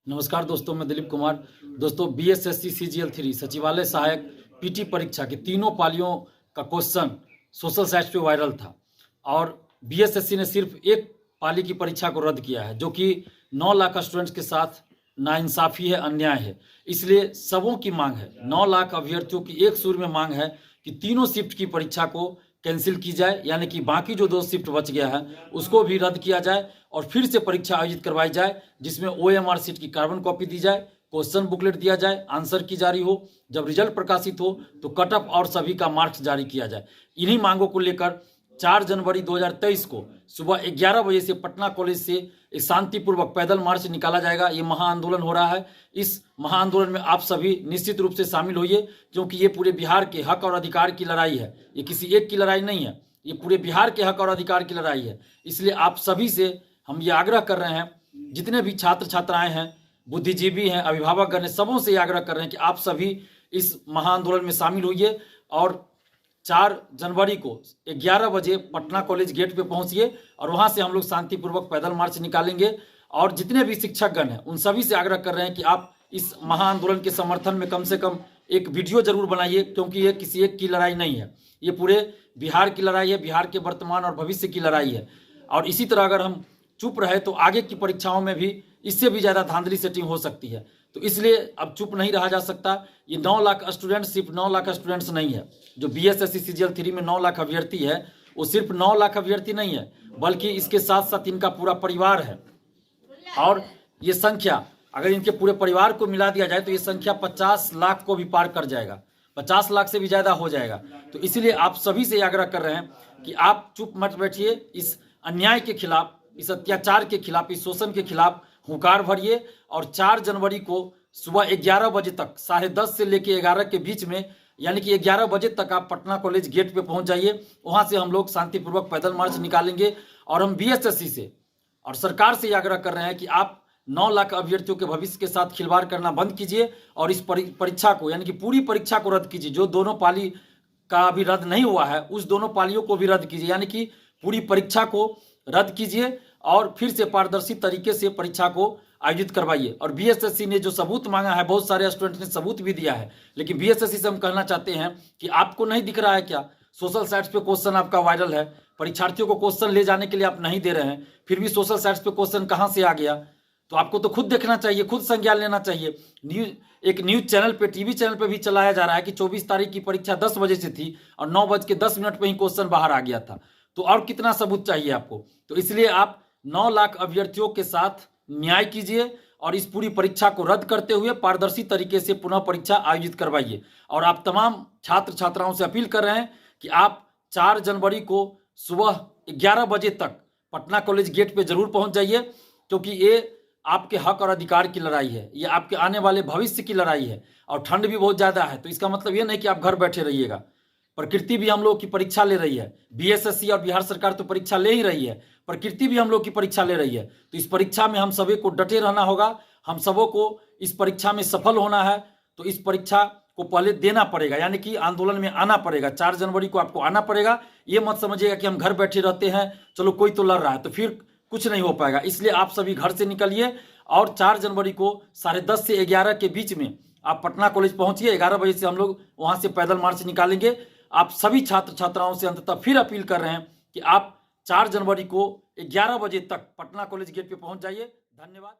नमस्कार दोस्तों, मैं दिलीप कुमार। दोस्तों, बीएसएससी सीजीएल 3 सचिवालय सहायक पीटी परीक्षा के तीनों पालियों का क्वेश्चन सोशल साइट्स पे वायरल था और बीएसएससी ने सिर्फ एक पाली की परीक्षा को रद्द किया है, जो कि 9 लाख स्टूडेंट्स के साथ नाइंसाफ़ी है, अन्याय है। इसलिए सबों की मांग है, 9 लाख अभ्यर्थियों की एक सुर में मांग है कि तीनों शिफ्ट की परीक्षा को कैंसिल की जाए, यानी कि बाकी जो 2 शिफ्ट बच गया है उसको भी रद्द किया जाए और फिर से परीक्षा आयोजित करवाई जाए, जिसमें ओएमआर सीट की कार्बन कॉपी दी जाए, क्वेश्चन बुकलेट दिया जाए, आंसर की जारी हो, जब रिजल्ट प्रकाशित हो तो कट ऑफ और सभी का मार्क्स जारी किया जाए। इन्हीं मांगों को लेकर 4 जनवरी 2023 को सुबह 11 बजे से पटना कॉलेज से एक शांतिपूर्वक पैदल मार्च निकाला जाएगा। ये महाआंदोलन हो रहा है। इस महाआंदोलन में आप सभी निश्चित रूप से शामिल होइए, क्योंकि ये पूरे बिहार के हक और अधिकार की लड़ाई है। ये किसी एक की लड़ाई नहीं है, ये पूरे बिहार के हक और अधिकार की लड़ाई है। इसलिए आप सभी से हम ये आग्रह कर रहे हैं, जितने भी छात्र छात्राएं हैं, बुद्धिजीवी हैं, अभिभावकगण हैं, सबों से ये आग्रह कर रहे हैं कि आप सभी इस महाआंदोलन में शामिल होइए और 4 जनवरी को 11 बजे पटना कॉलेज गेट पे पहुंचिए और वहां से हम लोग शांतिपूर्वक पैदल मार्च निकालेंगे। और जितने भी शिक्षकगण हैं उन सभी से आग्रह कर रहे हैं कि आप इस महाआंदोलन के समर्थन में से कम एक वीडियो जरूर बनाइए, क्योंकि ये किसी एक की लड़ाई नहीं है, ये पूरे बिहार की लड़ाई है, बिहार के वर्तमान और भविष्य की लड़ाई है। और इसी तरह अगर हम चुप रहे तो आगे की परीक्षाओं में भी इससे भी ज़्यादा धांधली सेटिंग हो सकती है। तो इसलिए अब चुप नहीं रहा जा सकता। ये 9 लाख स्टूडेंट्स सिर्फ 9 लाख स्टूडेंट्स नहीं है। जो बीएसएससी सीजीएल 3 में 9 लाख अभ्यर्थी है, वो सिर्फ 9 लाख अभ्यर्थी नहीं है, बल्कि इसके साथ साथ इनका पूरा परिवार है। और ये संख्या अगर इनके पूरे परिवार को मिला दिया जाए तो ये संख्या 50 लाख को भी पार कर जाएगा, 50 लाख से भी ज़्यादा हो जाएगा। तो इसलिए आप सभी से आग्रह कर रहे हैं कि आप चुप मत बैठिए, इस अन्याय के खिलाफ, इस अत्याचार के खिलाफ, इस शोषण के खिलाफ हुंकार भरिए। और 4 जनवरी को सुबह 11 बजे तक, 10:30 से लेकर 11 के बीच में, यानी कि 11 बजे तक आप पटना कॉलेज गेट पे पहुंच जाइए। वहां से हम लोग शांतिपूर्वक पैदल मार्च निकालेंगे और हम बीएसएससी से और सरकार से आग्रह कर रहे हैं कि आप 9 लाख अभ्यर्थियों के भविष्य के साथ खिलवाड़ करना बंद कीजिए और इस परीक्षा को, यानी कि पूरी परीक्षा को रद्द कीजिए। जो दोनों पाली का अभी रद्द नहीं हुआ है, उस दोनों पालियों को भी रद्द कीजिए, यानी कि पूरी परीक्षा को रद्द कीजिए और फिर से पारदर्शी तरीके से परीक्षा को आयोजित करवाइए। और बीएसएससी ने जो सबूत मांगा है, बहुत सारे स्टूडेंट्स ने सबूत भी दिया है, लेकिन बीएसएससी से हम कहना चाहते हैं कि आपको नहीं दिख रहा है क्या? सोशल साइट्स पे क्वेश्चन आपका वायरल है, परीक्षार्थियों को क्वेश्चन ले जाने के लिए आप नहीं दे रहे हैं, फिर भी सोशल साइट्स पे क्वेश्चन कहाँ से आ गया? तो आपको तो खुद देखना चाहिए, खुद संज्ञान लेना चाहिए। एक न्यूज चैनल पे, टीवी चैनल पे भी चलाया जा रहा है कि 24 तारीख की परीक्षा 10 बजे से थी और 9:10 पे ही क्वेश्चन बाहर आ गया था। तो और कितना सबूत चाहिए आपको? तो इसलिए आप 9 लाख अभ्यर्थियों के साथ न्याय कीजिए और इस पूरी परीक्षा को रद्द करते हुए पारदर्शी तरीके से पुनः परीक्षा आयोजित करवाइए। और आप तमाम छात्र छात्राओं से अपील कर रहे हैं कि आप 4 जनवरी को सुबह 11 बजे तक पटना कॉलेज गेट पे जरूर पहुंच जाइए, क्योंकि ये आपके हक और अधिकार की लड़ाई है, ये आपके आने वाले भविष्य की लड़ाई है। और ठंड भी बहुत ज़्यादा है, तो इसका मतलब ये नहीं कि आप घर बैठे रहिएगा। प्रकृति भी हम लोग की परीक्षा ले रही है, बीएसएससी और बिहार सरकार तो परीक्षा ले ही रही है, प्रकृति भी हम लोग की परीक्षा ले रही है। तो इस परीक्षा में हम सभी को डटे रहना होगा, हम सबों को इस परीक्षा में सफल होना है। तो इस परीक्षा को पहले देना पड़ेगा, यानी कि आंदोलन में आना पड़ेगा। 4 जनवरी को आपको आना पड़ेगा। ये मत समझिएगा कि हम घर बैठे रहते हैं, चलो कोई तो लड़ रहा है, तो फिर कुछ नहीं हो पाएगा। इसलिए आप सभी घर से निकलिए और 4 जनवरी को 10:30 से 11 के बीच में आप पटना कॉलेज पहुंचिए। 11 बजे से हम लोग वहां से पैदल मार्च निकालेंगे। आप सभी छात्र छात्राओं से अंततः फिर अपील कर रहे हैं कि आप 4 जनवरी को 11 बजे तक पटना कॉलेज गेट पे पहुंच जाइए। धन्यवाद।